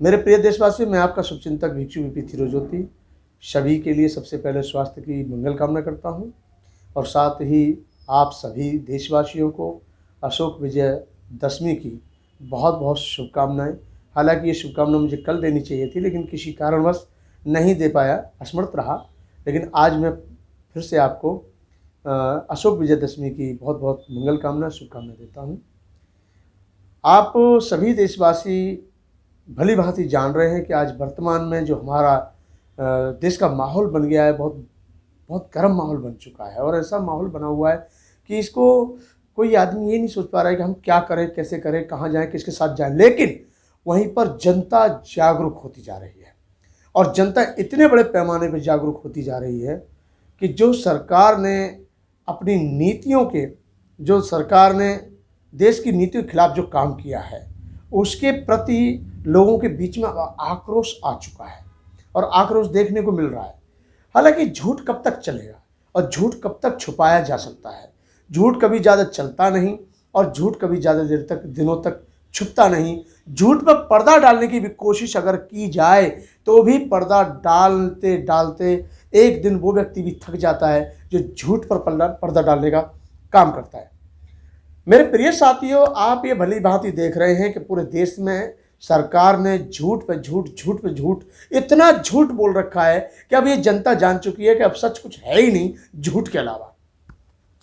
मेरे प्रिय देशवासियों, मैं आपका शुभचिंतक भिक्षु वीपी थिरोज्योति सभी के लिए सबसे पहले स्वास्थ्य की मंगल कामना करता हूं और साथ ही आप सभी देशवासियों को अशोक विजय दशमी की बहुत बहुत शुभकामनाएं। हालांकि ये शुभकामना मुझे कल देनी चाहिए थी, लेकिन किसी कारणवश नहीं दे पाया, असमर्थ रहा। लेकिन आज मैं फिर से आपको अशोक विजय दशमी की बहुत बहुत मंगल कामना शुभकामना देता हूँ। आप सभी देशवासी भली भांति जान रहे हैं कि आज वर्तमान में जो हमारा देश का माहौल बन गया है, बहुत बहुत गर्म माहौल बन चुका है और ऐसा माहौल बना हुआ है कि इसको कोई आदमी ये नहीं सोच पा रहा है कि हम क्या करें, कैसे करें, कहाँ जाएं, किसके साथ जाएं। लेकिन वहीं पर जनता जागरूक होती जा रही है और जनता इतने बड़े पैमाने पर जागरूक होती जा रही है कि जो सरकार ने अपनी नीतियों के, जो सरकार ने देश की नीतियों के खिलाफ जो काम किया है, उसके प्रति लोगों के बीच में आक्रोश आ चुका है और आक्रोश देखने को मिल रहा है। हालांकि झूठ कब तक चलेगा और झूठ कब तक छुपाया जा सकता है। झूठ कभी ज़्यादा चलता नहीं और झूठ कभी ज़्यादा देर तक, दिनों तक छुपता नहीं। झूठ पर पर्दा डालने की भी कोशिश अगर की जाए तो भी पर्दा डालते डालते एक दिन वो व्यक्ति भी थक जाता है जो झूठ पर पर्दा डालने का काम करता है। मेरे प्रिय साथियों, आप ये भली भांति देख रहे हैं कि पूरे देश में सरकार ने झूठ पे झूठ, झूठ पे झूठ, इतना झूठ बोल रखा है कि अब ये जनता जान चुकी है कि अब सच कुछ है ही नहीं झूठ के अलावा।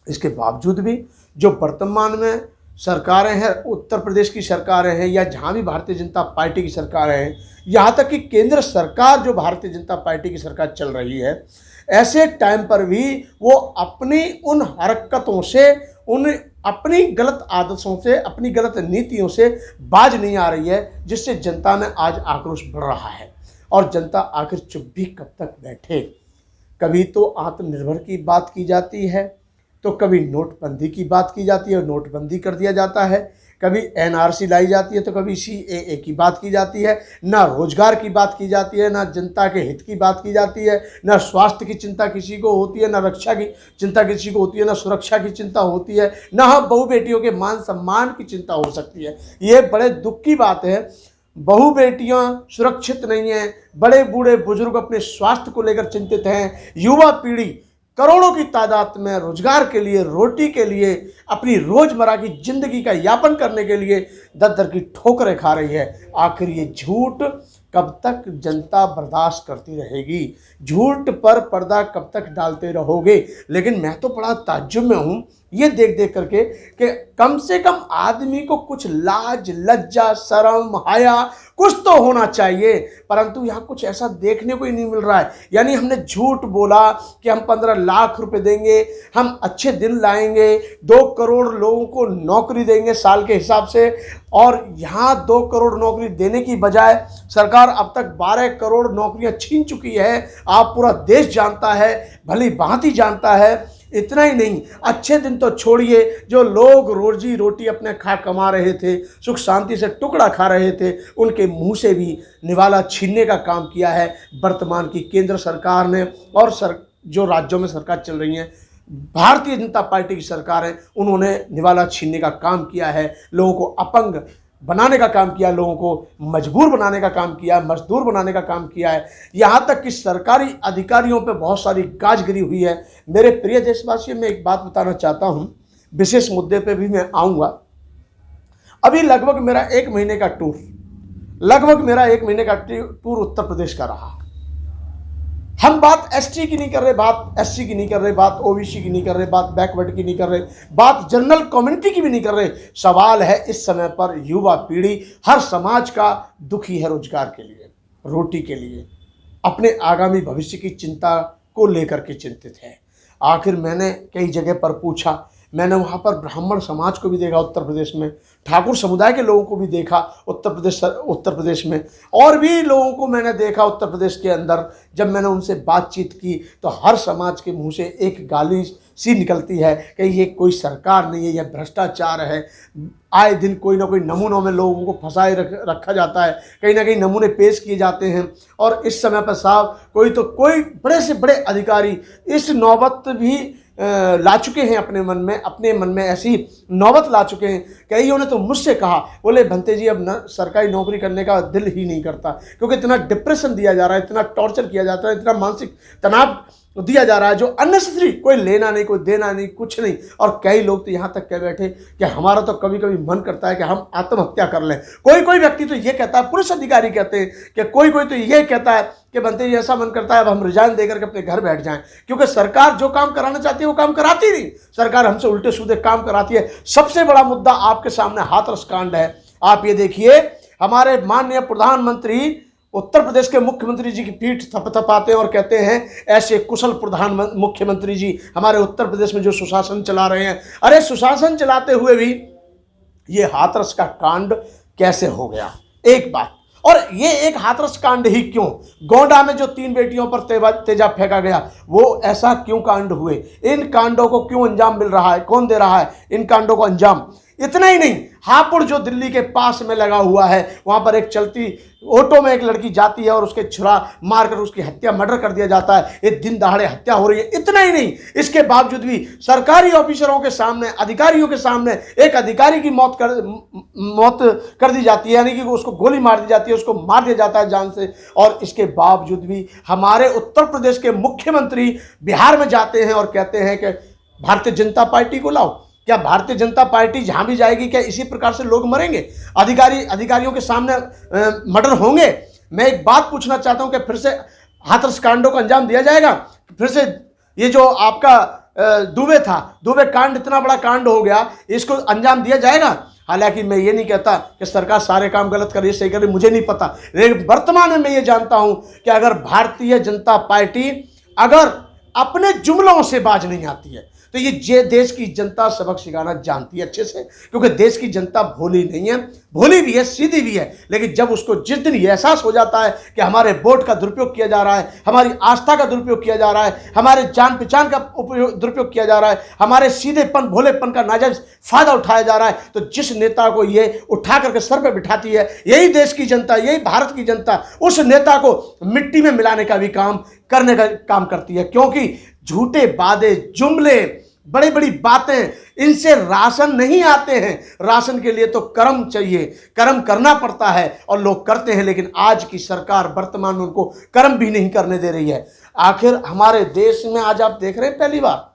इसके बावजूद भी जो वर्तमान में सरकारें हैं, उत्तर प्रदेश की सरकारें हैं या जहाँ भी भारतीय जनता पार्टी की सरकारें हैं, यहाँ तक कि केंद्र सरकार जो भारतीय जनता पार्टी की सरकार चल रही है, ऐसे टाइम पर भी वो अपनी उन हरकतों से, उन अपनी गलत आदतों से, अपनी गलत नीतियों से बाज नहीं आ रही है, जिससे जनता में आज आक्रोश बढ़ रहा है। और जनता आखिर चुप भी कब तक बैठे। कभी तो आत्मनिर्भर की बात की जाती है, तो कभी नोटबंदी की बात की जाती है, नोटबंदी कर दिया जाता है, कभी एनआरसी लाई जाती है, तो कभी सीएए की बात की जाती है। ना रोजगार की बात की जाती है, ना जनता के हित की बात की जाती है, ना स्वास्थ्य की चिंता किसी को होती है, ना रक्षा की चिंता किसी को होती है, ना सुरक्षा की चिंता होती है, ना हम बहु बेटियों के मान सम्मान की चिंता हो सकती है। ये बड़े दुख की बात है। बहु बेटियां सुरक्षित नहीं हैं, बड़े बूढ़े बुजुर्ग अपने स्वास्थ्य को लेकर चिंतित हैं, युवा पीढ़ी करोड़ों की तादाद में रोजगार के लिए, रोटी के लिए, अपनी रोजमर्रा की जिंदगी का यापन करने के लिए दर दर की ठोकरें खा रही है। आखिर ये झूठ कब तक जनता बर्दाश्त करती रहेगी? झूठ पर पर्दा कब तक डालते रहोगे? लेकिन मैं तो बड़ा ताज्जुब में हूँ ये देख देख करके कि कम से कम आदमी को कुछ लाज, लज्जा, शर्म, हया कुछ तो होना चाहिए, परंतु यहाँ कुछ ऐसा देखने को ही नहीं मिल रहा है। यानी हमने झूठ बोला कि हम 15 लाख रुपए देंगे, हम अच्छे दिन लाएंगे, 2 करोड़ लोगों को नौकरी देंगे साल के हिसाब से, और यहाँ 2 करोड़ नौकरी देने की बजाय सरकार अब तक 12 करोड़ नौकरियां छीन चुकी है। आप पूरा देश जानता है, भली भांति जानता है। इतना ही नहीं, अच्छे दिन तो छोड़िए, जो लोग रोजी रोटी अपने कमा रहे थे, सुख शांति से टुकड़ा खा रहे थे, उनके मुंह से भी निवाला छीनने का काम किया है वर्तमान की केंद्र सरकार ने। और जो राज्यों में सरकार चल रही है, भारतीय जनता पार्टी की सरकार है, उन्होंने निवाला छीनने का काम किया है, लोगों को अपंग बनाने का काम किया, लोगों को मजबूर बनाने का काम किया, मजदूर बनाने का काम किया है। यहाँ तक कि सरकारी अधिकारियों पे बहुत सारी गाजगिरी हुई है। मेरे प्रिय देशवासियों, मैं एक बात बताना चाहता हूँ, विशेष मुद्दे पे भी मैं आऊँगा। अभी लगभग मेरा 1 महीने का टूर उत्तर प्रदेश का रहा। हम बात एसटी की नहीं कर रहे, बात एससी की नहीं कर रहे, बात ओबीसी की नहीं कर रहे, बात बैकवर्ड की नहीं कर रहे, बात जनरल कम्युनिटी की भी नहीं कर रहे। सवाल है इस समय पर युवा पीढ़ी, हर समाज का दुखी है रोजगार के लिए, रोटी के लिए, अपने आगामी भविष्य की चिंता को लेकर के चिंतित है। आखिर मैंने कई जगह पर पूछा, मैंने वहाँ पर ब्राह्मण समाज को भी देखा उत्तर प्रदेश में, ठाकुर समुदाय के लोगों को भी देखा उत्तर प्रदेश में, और भी लोगों को मैंने देखा उत्तर प्रदेश के अंदर। जब मैंने उनसे बातचीत की तो हर समाज के मुंह से एक गाली सी निकलती है कि ये कोई सरकार नहीं है, यह भ्रष्टाचार है। आए दिन कोई ना कोई नमूनों में लोगों को फंसाए रखा जाता है, कहीं ना कहीं नमूने पेश किए जाते हैं। और इस समय पर साहब कोई बड़े से बड़े अधिकारी इस नौबत भी ला चुके हैं अपने मन में ऐसी नौबत ला चुके हैं। कईयों ने तो मुझसे कहा, बोले भंते जी अब सरकारी नौकरी करने का दिल ही नहीं करता, क्योंकि इतना डिप्रेशन दिया जा रहा है, इतना टॉर्चर किया जाता है, इतना मानसिक तनाव दिया जा रहा है जो अननेसेसरी, कोई लेना नहीं, कोई देना नहीं, कुछ नहीं। और कई लोग तो यहाँ तक कह बैठे कि हमारा तो कभी कभी मन करता है कि हम आत्महत्या कर लें। कोई व्यक्ति तो ये कहता है, पुलिस अधिकारी कहते हैं कि कोई तो ये कहता है कि बनते ही ऐसा मन करता है अब हम रिजाइन देकर के अपने घर बैठ जाएं, क्योंकि सरकार जो काम कराना चाहती है वो काम कराती नहीं, सरकार हमसे उल्टे सीधे काम कराती है। सबसे बड़ा मुद्दा आपके सामने हाथरस कांड है। आप ये देखिए, हमारे माननीय प्रधानमंत्री उत्तर प्रदेश के मुख्यमंत्री जी की पीठ थपथपाते हैं और कहते हैं ऐसे कुशल मुख्यमंत्री जी हमारे उत्तर प्रदेश में जो सुशासन चला रहे हैं। अरे सुशासन चलाते हुए भी ये हाथरस का कांड कैसे हो गया, एक बात। और ये एक हाथरस कांड ही क्यों, गोंडा में जो 3 बेटियों पर तेजाब फेंका गया, वो ऐसा क्यों कांड हुए, इन कांडों को क्यों अंजाम मिल रहा है, कौन दे रहा है इन कांडों को अंजाम। इतना ही नहीं, हापुड़ जो दिल्ली के पास में लगा हुआ है, वहां पर एक चलती ऑटो में एक लड़की जाती है और उसके छुरा मारकर उसकी हत्या, मर्डर कर दिया जाता है। एक दिन दहाड़े हत्या हो रही है। इतना ही नहीं, इसके बावजूद भी सरकारी ऑफिसरों के सामने, अधिकारियों के सामने एक अधिकारी की मौत कर दी जाती है, यानी कि उसको गोली मार दी जाती है, उसको मार दिया जाता है जान से। और इसके बावजूद भी हमारे उत्तर प्रदेश के मुख्यमंत्री बिहार में जाते हैं और कहते हैं कि भारतीय जनता पार्टी को लाओ। क्या भारतीय जनता पार्टी जहां भी जाएगी क्या इसी प्रकार से लोग मरेंगे, अधिकारियों के सामने मर्डर होंगे? मैं एक बात पूछना चाहता हूं कि फिर से हाथरस कांडों को अंजाम दिया जाएगा? फिर से ये जो आपका दुबे कांड, इतना बड़ा कांड हो गया, इसको अंजाम दिया जाएगा? हालांकि मैं ये नहीं कहता कि सरकार सारे काम गलत कर रही है, सही कर रही, मुझे नहीं पता, लेकिन वर्तमान में मैं ये जानता हूं कि अगर भारतीय जनता पार्टी अगर अपने जुमलों से बाज नहीं आती है तो ये देश की जनता सबक सिखाना जानती है अच्छे से, क्योंकि देश की जनता भोली नहीं है, भोली भी है, सीधी भी है। लेकिन जब उसको जिस दिन ये एहसास हो जाता है कि हमारे वोट का दुरुपयोग किया जा रहा है, हमारी आस्था का दुरुपयोग किया जा रहा है, हमारे जान पहचान का दुरुपयोग किया जा रहा है, हमारे सीधेपन भोलेपन का नाजायज फायदा उठाया जा रहा है, तो जिस नेता को ये उठा करके सर पे बिठाती है, यही देश की जनता, यही भारत की जनता उस नेता को मिट्टी में मिलाने का भी करने का काम करती है। क्योंकि झूठे वादे, जुमले, बड़ी बड़ी बातें, इनसे राशन नहीं आते हैं। राशन के लिए तो कर्म चाहिए, कर्म करना पड़ता है और लोग करते हैं, लेकिन आज की सरकार वर्तमान में उनको कर्म भी नहीं करने दे रही है। आखिर हमारे देश में आज आप देख रहे हैं, पहली बार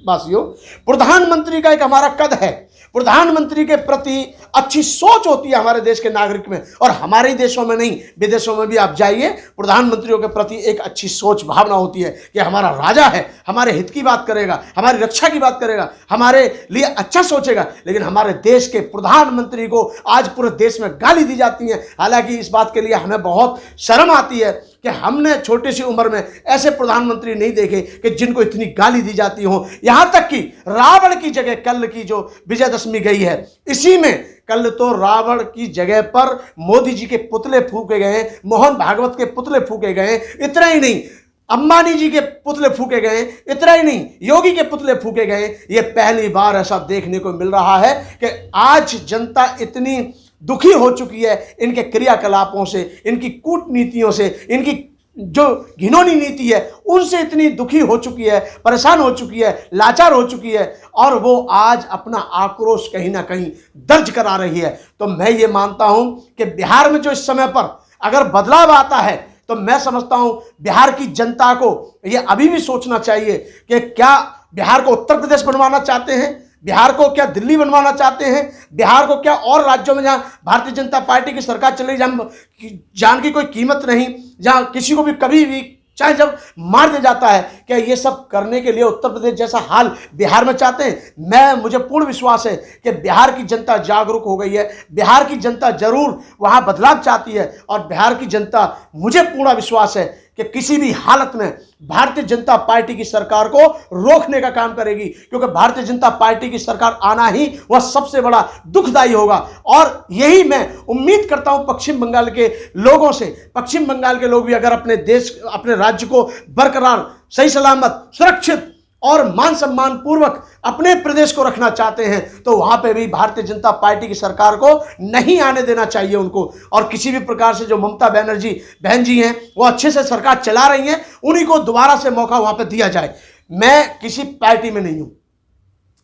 वासियों, प्रधानमंत्री का एक हमारा कद है, प्रधानमंत्री के प्रति अच्छी सोच होती है हमारे देश के नागरिक में, और हमारे देशों में नहीं, विदेशों में भी आप जाइए, प्रधानमंत्रियों के प्रति एक अच्छी सोच भावना होती है कि हमारा राजा है, हमारे हित की बात करेगा, हमारी रक्षा की बात करेगा, हमारे लिए अच्छा सोचेगा। लेकिन हमारे देश के प्रधानमंत्री को आज पूरे देश में गाली दी जाती है। हालांकि इस बात के लिए हमें बहुत शर्म आती है कि हमने छोटी सी उम्र में ऐसे प्रधानमंत्री नहीं देखे कि जिनको इतनी गाली दी जाती हो। यहां तक कि रावण की जगह कल की जो विजयदशमी गई है, इसी में कल तो रावण की जगह पर मोदी जी के पुतले फूके गए, मोहन भागवत के पुतले फूके गए। इतना ही नहीं, अंबानी जी के पुतले फूके गए, इतना ही नहीं, योगी के पुतले फूके गए। ये पहली बार ऐसा देखने को मिल रहा है कि आज जनता इतनी दुखी हो चुकी है इनके क्रियाकलापों से, इनकी कूटनीतियों से, इनकी जो घिनौनी नीति है उनसे इतनी दुखी हो चुकी है, परेशान हो चुकी है, लाचार हो चुकी है, और वो आज अपना आक्रोश कहीं ना कहीं दर्ज करा रही है। तो मैं ये मानता हूं कि बिहार में जो इस समय पर अगर बदलाव आता है तो मैं समझता हूं बिहार की जनता को ये अभी भी सोचना चाहिए कि क्या बिहार को उत्तर प्रदेश बनवाना चाहते हैं, बिहार को क्या दिल्ली बनवाना चाहते हैं, बिहार को क्या और राज्यों में जहां भारतीय जनता पार्टी की सरकार चल रही, जहां जान की कोई कीमत नहीं, जहां किसी को भी कभी भी चाहे जब मार दिया जाता है, क्या ये सब करने के लिए उत्तर प्रदेश जैसा हाल बिहार में चाहते हैं? मुझे पूर्ण विश्वास है कि बिहार की जनता जागरूक हो गई है, बिहार की जनता जरूर वहां बदलाव चाहती है, और बिहार की जनता, मुझे पूरा विश्वास है कि किसी भी हालत में भारतीय जनता पार्टी की सरकार को रोकने का काम करेगी, क्योंकि भारतीय जनता पार्टी की सरकार आना ही वह सबसे बड़ा दुखदायी होगा। और यही मैं उम्मीद करता हूं पश्चिम बंगाल के लोगों से। पश्चिम बंगाल के लोग भी अगर अपने देश, अपने राज्य को बरकरार, सही सलामत, सुरक्षित और मान सम्मान पूर्वक अपने प्रदेश को रखना चाहते हैं, तो वहां पे भी भारतीय जनता पार्टी की सरकार को नहीं आने देना चाहिए उनको। और किसी भी प्रकार से जो ममता बनर्जी बहन जी हैं वो अच्छे से सरकार चला रही हैं, उन्हीं को दोबारा से मौका वहां पे दिया जाए। मैं किसी पार्टी में नहीं हूं,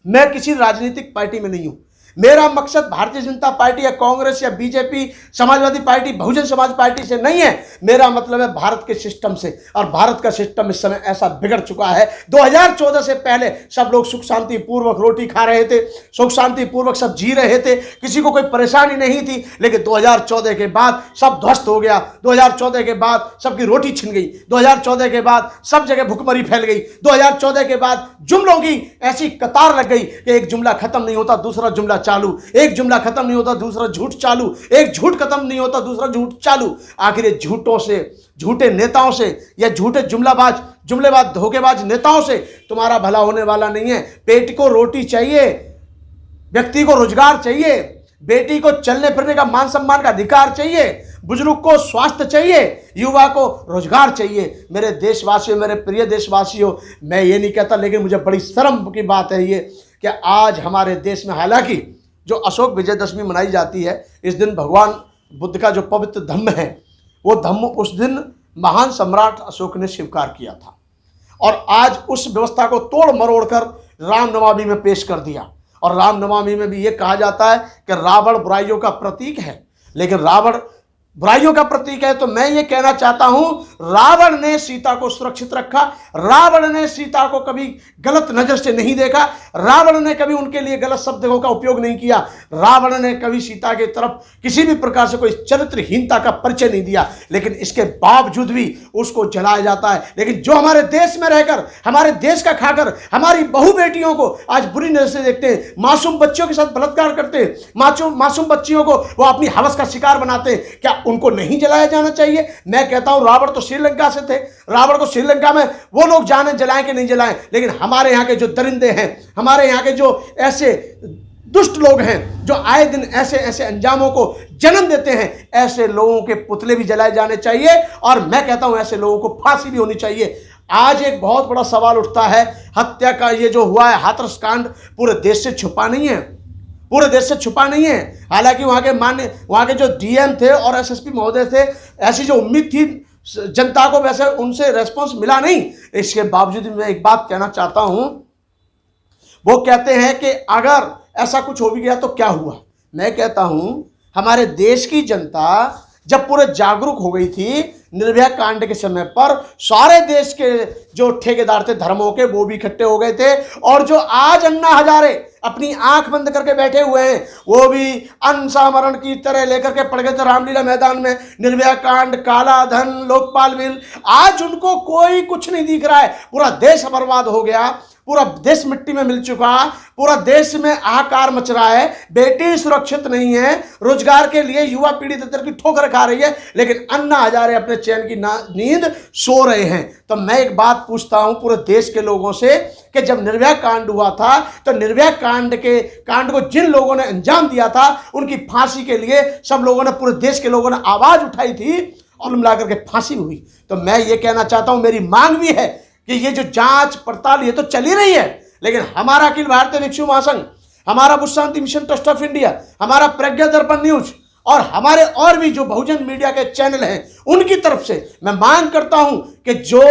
मैं किसी राजनीतिक पार्टी में नहीं हूं। मेरा मकसद भारतीय जनता पार्टी या कांग्रेस या BJP, Samajwadi party, Bahujan Samaj party से नहीं है। मेरा मतलब है भारत के सिस्टम से। और भारत का सिस्टम इस समय ऐसा बिगड़ चुका है। 2014 से पहले सब लोग सुख शांति पूर्वक रोटी खा रहे थे, सुख शांति पूर्वक सब जी रहे थे, किसी को कोई परेशानी नहीं थी। लेकिन 2014 के बाद सब ध्वस्त हो गया। 2014 के बाद सबकी रोटी छिन गई। 2014 के बाद सब जगह भुखमरी फैल गई। 2014 के बाद जुमलों की ऐसी कतार लग गई कि एक जुमला खत्म नहीं होता दूसरा जुमला चालू, एक जुमला खत्म नहीं होता दूसरा झूठ चालू, एक झूठ खत्म नहीं होता दूसरा झूठ चालू। आखिर ये झूठों से, झूठे नेताओं से या झूठे जुमलेबाज धोखेबाज नेताओं से तुम्हारा भला होने वाला नहीं है। पेट को रोटी चाहिए, व्यक्ति को रोजगार चाहिए, बेटी को चलने फिरने का मान सम्मान का अधिकार चाहिए, बुजुर्ग को स्वास्थ्य चाहिए, युवा को रोजगार चाहिए। मेरे देशवासियों, मेरे प्रिय देशवासियों, मैं ये नहीं कहता, लेकिन मुझे बड़ी शर्म की बात है ये कि आज हमारे देश में, हालांकि जो अशोक विजयदशमी मनाई जाती है, इस दिन भगवान बुद्ध का जो पवित्र धम्म है, वो धम्म उस दिन महान सम्राट अशोक ने स्वीकार किया था। और आज उस व्यवस्था को तोड़ मरोड़ कर रामनवमी में पेश कर दिया। और रामनवमी में भी ये कहा जाता है कि रावण बुराइयों का प्रतीक है। लेकिन रावण बुराइयों का प्रतीक है तो मैं ये कहना चाहता हूं, रावण ने सीता को सुरक्षित रखा, रावण ने सीता को कभी गलत नजर से नहीं देखा, रावण ने कभी उनके लिए गलत शब्दों का उपयोग नहीं किया, रावण ने कभी सीता की तरफ किसी भी प्रकार से कोई चरित्रहीनता का परिचय नहीं दिया। लेकिन इसके बावजूद भी उसको जलाया जाता है। लेकिन जो हमारे देश में रहकर, हमारे देश का खाकर हमारी बहू बेटियों को आज बुरी नजर से देखते हैं, मासूम बच्चियों के साथ बलात्कार करते हैं, मासूम बच्चियों को वो अपनी हवस का शिकार बनाते हैं, क्या उनको नहीं जलाया जाना चाहिए? मैं कहता हूं रावण तो श्रीलंका से थे, रावण को श्रीलंका में वो लोग जाने जलाएं कि नहीं जलाएं, लेकिन हमारे यहां के जो दरिंदे हैं, हमारे यहां के जो ऐसे दुष्ट लोग हैं जो आए दिन ऐसे ऐसे अंजामों को जन्म देते हैं, ऐसे लोगों के पुतले भी जलाए जाने चाहिए। और मैं कहता हूं ऐसे लोगों को फांसी भी होनी चाहिए। आज एक बहुत बड़ा सवाल उठता है, हत्या का ये जो हुआ है हाथरस कांड पूरे देश से छुपा नहीं है, पूरे देश से छुपा नहीं है। हालांकि वहां के जो डीएम थे और एसएसपी महोदय थे, ऐसी जो उम्मीद थी जनता को, वैसे उनसे रेस्पॉन्स मिला नहीं। इसके बावजूद मैं एक बात कहना चाहता हूं, वो कहते हैं कि अगर ऐसा कुछ हो भी गया तो क्या हुआ। मैं कहता हूं हमारे देश की जनता जब पूरे जागरूक हो गई थी निर्भया कांड के समय पर, सारे देश के जो ठेकेदार थे धर्मों के, वो भी इकट्ठे हो गए थे। और जो आज अन्ना हजारे अपनी आंख बंद करके बैठे हुए हैं, वो भी अनसामरण की तरह लेकर के पड़ गए थे रामलीला मैदान में। निर्भया कांड, काला धन, लोकपाल बिल, आज उनको कोई कुछ नहीं दिख रहा है। पूरा देश बर्बाद हो गया, पूरा देश मिट्टी में मिल चुका, पूरा देश में हाहाकार मच रहा है। बेटी सुरक्षित नहीं है, रोजगार के लिए युवा पीढ़ी दर की ठोकर खा रही है, लेकिन अन्ना हजारे अपने चैन की नींद सो रहे हैं। तो मैं एक बात पूछता हूं पूरे देश के लोगों से कि जब निर्भया कांड हुआ था तो निर्भया कांड को जिन लोगों ने अंजाम दिया था, उनकी फांसी के लिए सब लोगों ने, पूरे देश के लोगों ने आवाज उठाई थी और मिला करके फांसी हुई। तो मैं ये कहना चाहता हूं, मेरी मांग भी है कि ये जो जांच पड़ताल ये तो चली रही है, लेकिन हमारा अखिल भारतीय भिक्षु महासंघ, हमारा बुद्ध शांति मिशन ट्रस्ट ऑफ इंडिया, हमारा प्रज्ञा दर्पण न्यूज और हमारे और भी जो बहुजन मीडिया के चैनल हैं, उनकी तरफ से मैं मांग करता हूं कि जो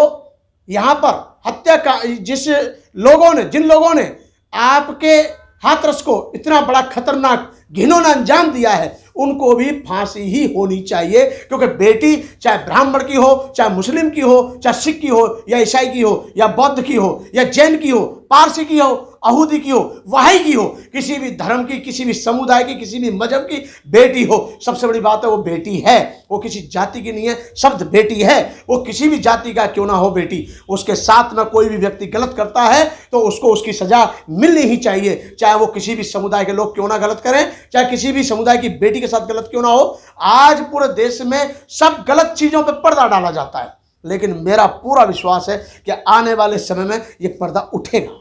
यहां पर हत्या का जिन लोगों ने आपके हाथरस को इतना बड़ा खतरनाक घिनौना अंजाम दिया है, उनको भी फांसी ही होनी चाहिए। क्योंकि बेटी चाहे ब्राह्मण की हो, चाहे मुस्लिम की हो, चाहे सिख की हो, या ईसाई की हो, या बौद्ध की हो, या जैन की हो, पारसी की हो, अहूदी की हो, वहाई की हो, किसी भी धर्म की, किसी भी समुदाय की, किसी भी मजहब की बेटी हो, सबसे बड़ी बात है वो बेटी है, वो किसी जाति की नहीं है। शब्द बेटी है, वो किसी भी जाति का क्यों ना हो बेटी, उसके साथ में कोई भी व्यक्ति गलत करता है तो उसको उसकी सजा मिलनी ही चाहिए, चाहे वो किसी भी समुदाय के लोग क्यों ना गलत करें, चाहे किसी भी समुदाय की बेटी के साथ गलत क्यों ना हो। आज पूरे देश में सब गलत चीजों पर पर्दा डाला जाता है, लेकिन मेरा पूरा विश्वास है कि आने वाले समय में ये पर्दा उठेगा।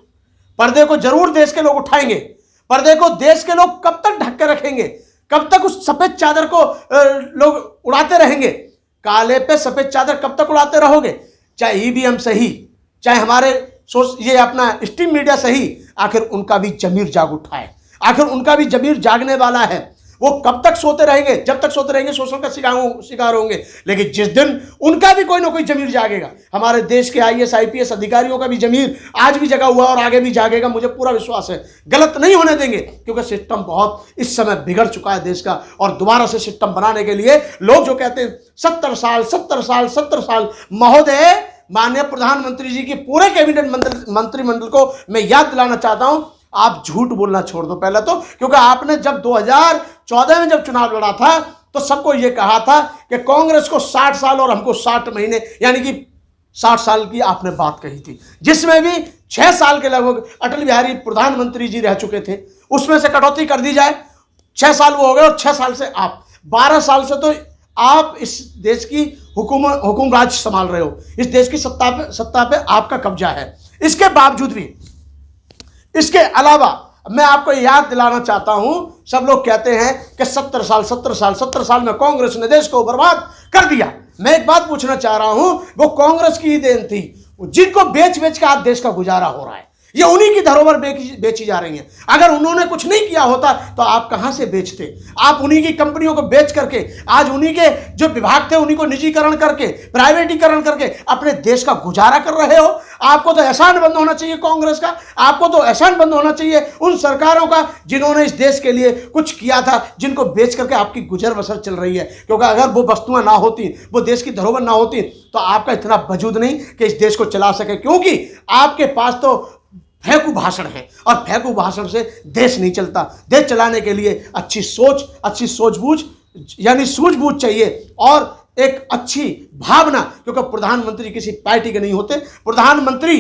पर्दे को जरूर देश के लोग उठाएंगे। पर्दे को देश के लोग कब तक ढक के रखेंगे, कब तक उस सफेद चादर को लोग उड़ाते रहेंगे? काले पे सफेद चादर कब तक उड़ाते रहोगे? चाहे ईवीएम सही, चाहे हमारे ये अपना स्ट्रीम मीडिया सही, आखिर उनका भी जमीर जाग उठा है, आखिर उनका भी जमीर जागने वाला है। वो कब तक सोते रहेंगे? जब तक सोते रहेंगे शोषण का शिकार होंगे। लेकिन जिस दिन उनका भी कोई ना कोई जमीर जागेगा, हमारे देश के IAS IPS अधिकारियों का भी जमीर आज भी जगा हुआ और आगे भी जागेगा, मुझे पूरा विश्वास है। गलत नहीं होने देंगे, क्योंकि सिस्टम बहुत इस समय बिगड़ चुका है देश का। और दोबारा से सिस्टम बनाने के लिए लोग जो कहते हैं 70 साल 70 साल 70 साल, महोदय माननीय प्रधानमंत्री जी की पूरे कैबिनेट मंत्रिमंडल को मैं याद दिलाना चाहता हूं, आप झूठ बोलना छोड़ दो पहले तो। क्योंकि आपने जब 2014 में जब चुनाव लड़ा था तो सबको यह कहा था कि कांग्रेस को 60 साल और हमको 60 महीने, यानी कि 60 साल की आपने बात कही थी, जिसमें भी 6 साल के लगभग अटल बिहारी प्रधानमंत्री जी रह चुके थे, उसमें से कटौती कर दी जाए, 6 साल वो हो गए और 6 साल से आप 12 साल से तो आप इस देश की हुकुम राज संभाल रहे हो, इस देश की सत्ता पे आपका कब्जा है। इसके बावजूद भी, इसके अलावा मैं आपको याद दिलाना चाहता हूं, सब लोग कहते हैं कि 70 साल में कांग्रेस ने देश को बर्बाद कर दिया। मैं एक बात पूछना चाह रहा हूं, वो कांग्रेस की ही देन थी, जिनको बेच बेच के आज देश का गुजारा हो रहा है। ये उन्हीं की धरोहर बेची जा रही है। अगर उन्होंने कुछ नहीं किया होता तो आप कहां से बेचते? आप उन्हीं की कंपनियों को बेच करके, आज उन्हीं के जो विभाग थे उन्हीं को निजीकरण करके, प्राइवेटीकरण करके अपने देश का गुजारा कर रहे हो। आपको तो एहसान बंद होना चाहिए कांग्रेस का, आपको तो एहसान बंद होना चाहिए उन सरकारों का जिन्होंने इस देश के लिए कुछ किया था, जिनको बेच करके आपकी गुजर बसर चल रही है। क्योंकि अगर वो वस्तुएं ना होती, वो देश की धरोहर ना होती, तो आपका इतना वजूद नहीं कि इस देश को चला सके। क्योंकि आपके पास तो फेंकू भाषण है, और फेंकू भाषण से देश नहीं चलता। देश चलाने के लिए अच्छी सोच, अच्छी सूझबूझ, यानी सूझबूझ चाहिए, और एक अच्छी भावना। क्योंकि प्रधानमंत्री किसी पार्टी के नहीं होते, प्रधानमंत्री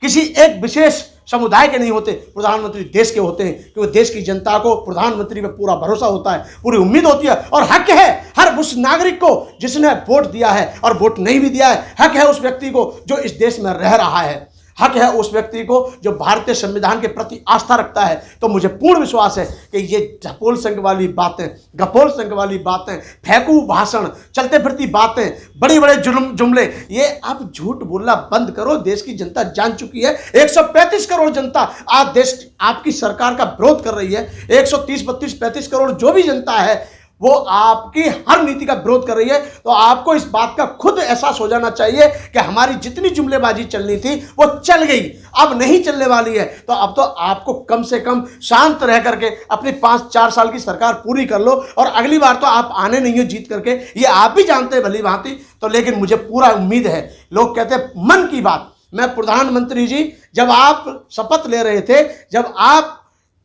किसी एक विशेष समुदाय के नहीं होते, प्रधानमंत्री देश के होते हैं। क्योंकि देश की जनता को प्रधानमंत्री पे पूरा भरोसा होता है, पूरी उम्मीद होती है, और हक है हर उस नागरिक को जिसने वोट दिया है और वोट नहीं भी दिया है। हक है उस व्यक्ति को जो इस देश में रह रहा है, हक है उस व्यक्ति को जो भारतीय संविधान के प्रति आस्था रखता है। तो मुझे पूर्ण विश्वास है कि ये घपोल संघ वाली बातें, गपोल संघ वाली बातें, फेंकू भाषण, चलते फिरती बातें, बड़े बड़े जुमले, ये आप झूठ बोलना बंद करो। देश की जनता जान चुकी है। 135 करोड़ जनता आज देश आपकी सरकार का विरोध कर रही है। 130, 32, 35 करोड़ जो भी जनता है वो आपकी हर नीति का विरोध कर रही है। तो आपको इस बात का खुद एहसास हो जाना चाहिए कि हमारी जितनी जुमलेबाजी चलनी थी वो चल गई, अब नहीं चलने वाली है। तो अब तो आपको कम से कम शांत रह करके अपनी 5-4 साल की सरकार पूरी कर लो, और अगली बार तो आप आने नहीं हो जीत करके, ये आप भी जानते हैं भली भांति। तो लेकिन मुझे पूरा उम्मीद है, लोग कहते हैं मन की बात, मैं प्रधानमंत्री जी जब आप शपथ ले रहे थे, जब आप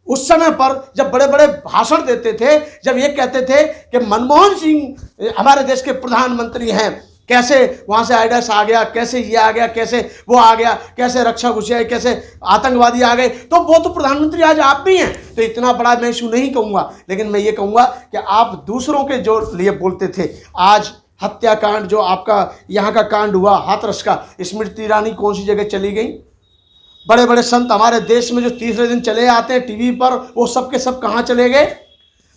उस समय पर जब बड़े बड़े भाषण देते थे, जब ये कहते थे कि मनमोहन सिंह हमारे देश के प्रधानमंत्री हैं, कैसे वहां से आईडीएस आ गया, कैसे ये आ गया, कैसे वो आ गया, कैसे रक्षा घुसे, कैसे आतंकवादी आ गए, तो वो तो प्रधानमंत्री आज आप भी हैं। तो इतना बड़ा मैं इशू नहीं कहूँगा, लेकिन मैं ये कहूँगा कि आप दूसरों के जो लिए बोलते थे, आज हत्याकांड जो आपका यहाँ का कांड हुआ हाथरस का, स्मृति ईरानी कौन सी जगह चली गई? बड़े बड़े संत हमारे देश में जो तीसरे दिन चले आते हैं टीवी पर, वो सब के सब कहाँ चले गए?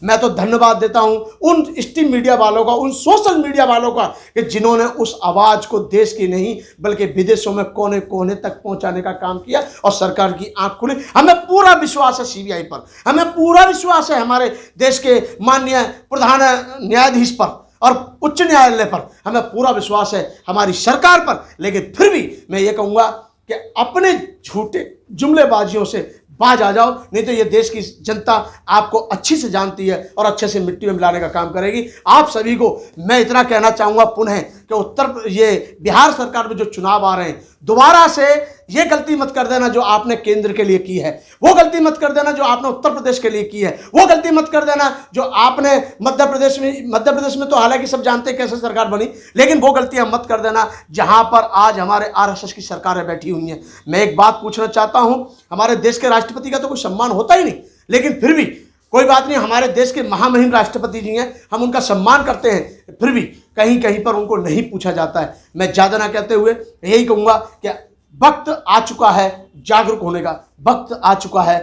मैं तो धन्यवाद देता हूं उन स्ट्रीम मीडिया वालों का, उन सोशल मीडिया वालों का, कि जिन्होंने उस आवाज को देश की नहीं बल्कि विदेशों में कोने कोने तक पहुंचाने का काम किया, और सरकार की आंख खुली। हमें पूरा विश्वास है सीबीआई पर, हमें पूरा विश्वास है हमारे देश के माननीय प्रधान न्यायाधीश पर और उच्च न्यायालय पर, हमें पूरा विश्वास है हमारी सरकार पर। लेकिन फिर भी मैं ये कहूँगा कि अपने झूठे जुमलेबाजियों से बाज आ जाओ, नहीं तो ये देश की जनता आपको अच्छी से जानती है और अच्छे से मिट्टी में मिलाने का काम करेगी। आप सभी को मैं इतना कहना चाहूँगा पुनः कि ये बिहार सरकार में जो चुनाव आ रहे हैं, दोबारा से ये गलती मत कर देना जो आपने केंद्र के लिए की है, वो गलती मत कर देना जो आपने उत्तर प्रदेश के लिए की है, वो गलती मत कर देना जो आपने मध्य प्रदेश में तो हालांकि सब जानते हैं कैसे सरकार बनी, लेकिन वो गलतियां मत कर देना जहां पर आज हमारे आरएसएस की सरकारें बैठी हुई हैं। मैं एक बात पूछना चाहता हूं, हमारे देश के राष्ट्रपति का तो कोई सम्मान होता ही नहीं, लेकिन फिर भी कोई बात नहीं, हमारे देश के महामहिम राष्ट्रपति जी हैं, हम उनका सम्मान करते हैं, फिर भी कहीं कहीं पर उनको नहीं पूछा जाता है। मैं ज़्यादा ना कहते हुए यही कहूँगा कि वक्त आ चुका है जागरूक होने का, वक्त आ चुका है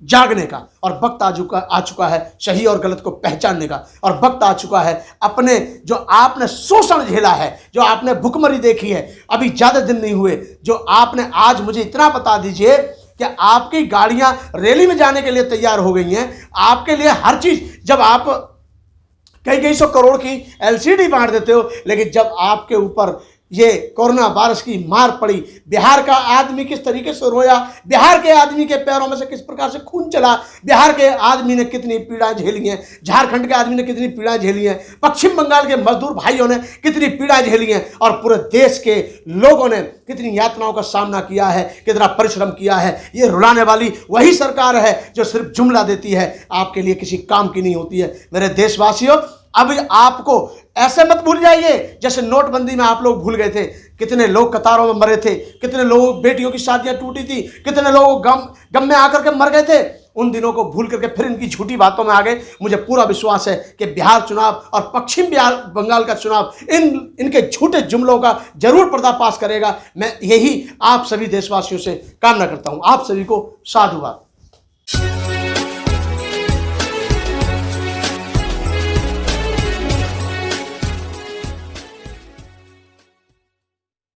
जागने का, और वक्त आ चुका है सही और गलत को पहचानने का, और वक्त आ चुका है अपने जो आपने शोषण झेला है, जो आपने भुखमरी देखी है, अभी ज़्यादा दिन नहीं हुए, जो आपने आज मुझे इतना बता दीजिए कि आपकी गाड़ियां रैली में जाने के लिए तैयार हो गई हैं, आपके लिए हर चीज। जब आप कई सौ करोड़ की एलसीडी बांट देते हो, लेकिन जब आपके ऊपर ये कोरोना वायरस की मार पड़ी, बिहार का आदमी किस तरीके से रोया, बिहार के आदमी के पैरों में से किस प्रकार से खून चला, बिहार के आदमी ने कितनी पीड़ाएं झेली हैं, झारखंड के आदमी ने कितनी पीड़ाएं झेली हैं, पश्चिम बंगाल के मजदूर भाइयों ने कितनी पीड़ाएं झेली हैं, और पूरे देश के लोगों ने कितनी यातनाओं का सामना किया है, कितना परिश्रम किया है। ये रुलाने वाली वही सरकार है जो सिर्फ जुमला देती है, आपके लिए किसी काम की नहीं होती है। मेरे देशवासियों, अब आपको ऐसे मत भूल जाइए जैसे नोटबंदी में आप लोग भूल गए थे। कितने लोग कतारों में मरे थे, कितने लोगों बेटियों की शादियां टूटी थी, कितने लोग गम में आकर के मर गए थे। उन दिनों को भूल करके फिर इनकी झूठी बातों में आ गए। मुझे पूरा विश्वास है कि बिहार चुनाव और पश्चिम बंगाल का चुनाव इनके झूठे जुमलों का जरूर पर्दाफाश करेगा। मैं यही आप सभी देशवासियों से कामना करता हूं। आप सभी को साधुवाद।